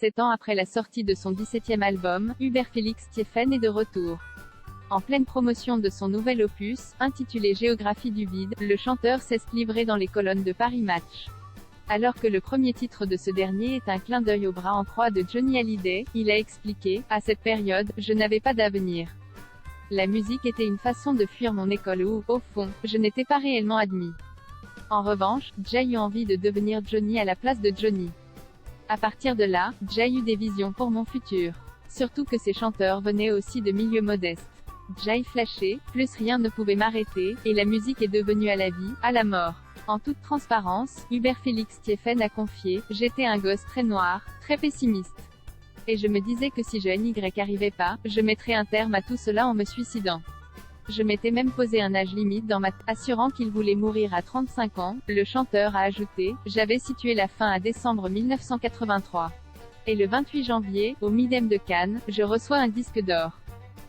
7 ans après la sortie de son 17e album, Hubert Félix-Thiéfaine est de retour. En pleine promotion de son nouvel opus, intitulé Géographie du vide, le chanteur s'est livré dans les colonnes de Paris Match. Alors que le premier titre de ce dernier est un clin d'œil au bras en croix de Johnny Hallyday, il a expliqué « À cette période, je n'avais pas d'avenir. La musique était une façon de fuir mon école où, au fond, je n'étais pas réellement admis. En revanche, Jay eut envie de devenir Johnny à la place de Johnny. À partir de là, Jay eut des visions pour mon futur. Surtout que ces chanteurs venaient aussi de milieux modestes. Jay flashait, plus rien ne pouvait m'arrêter, et la musique est devenue à la vie, à la mort. En toute transparence, Hubert Félix-Thiéfaine a confié « J'étais un gosse très noir, très pessimiste. Et je me disais que si je n'y arrivais pas, je mettrais un terme à tout cela en me suicidant. Je m'étais même posé un âge limite dans ma assurant qu'il voulait mourir à 35 ans, le chanteur a ajouté, j'avais situé la fin à décembre 1983. Et le 28 janvier, au Midem de Cannes, je reçois un disque d'or.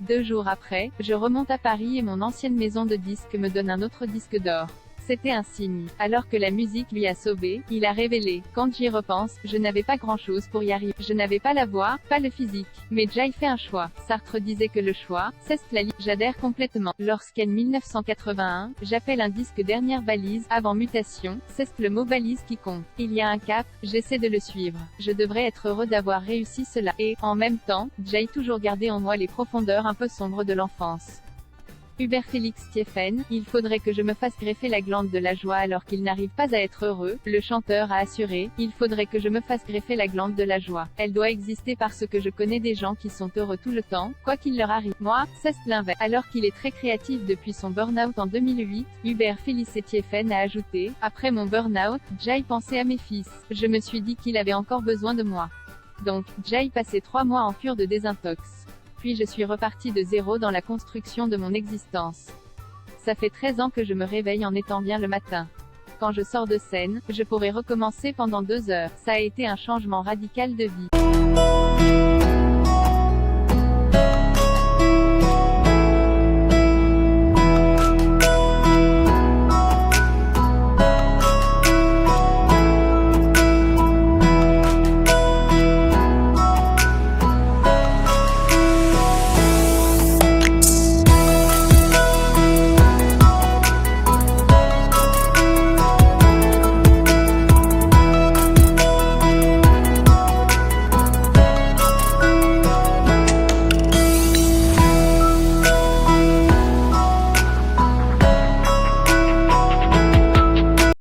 2 jours après, je remonte à Paris et mon ancienne maison de disques me donne un autre disque d'or. C'était un signe. Alors que la musique lui a sauvé, il a révélé, quand j'y repense, je n'avais pas grand-chose pour y arriver. Je n'avais pas la voix, pas le physique. Mais Jay fait un choix. Sartre disait que le choix, c'est la vie. J'adhère complètement. Lorsqu'en 1981, j'appelle un disque dernière balise, avant mutation, c'est le mot balise qui compte. Il y a un cap, j'essaie de le suivre. Je devrais être heureux d'avoir réussi cela. Et, en même temps, Jay toujours gardé en moi les profondeurs un peu sombres de l'enfance. Hubert Félix-Thiéfaine, il faudrait que je me fasse greffer la glande de la joie alors qu'il n'arrive pas à être heureux, le chanteur a assuré, il faudrait que je me fasse greffer la glande de la joie. Elle doit exister parce que je connais des gens qui sont heureux tout le temps, quoi qu'il leur arrive. Moi, c'est l'inverse. Alors qu'il est très créatif depuis son burn-out en 2008, Hubert Félix-Thiéfaine a ajouté, après mon burn-out, Jay pensait à mes fils. Je me suis dit qu'il avait encore besoin de moi. Donc, Jay passait 3 mois en cure de désintox. Puis je suis reparti de zéro dans la construction de mon existence. Ça fait 13 ans que je me réveille en étant bien le matin. Quand je sors de scène, je pourrais recommencer pendant 2 heures. Ça a été un changement radical de vie.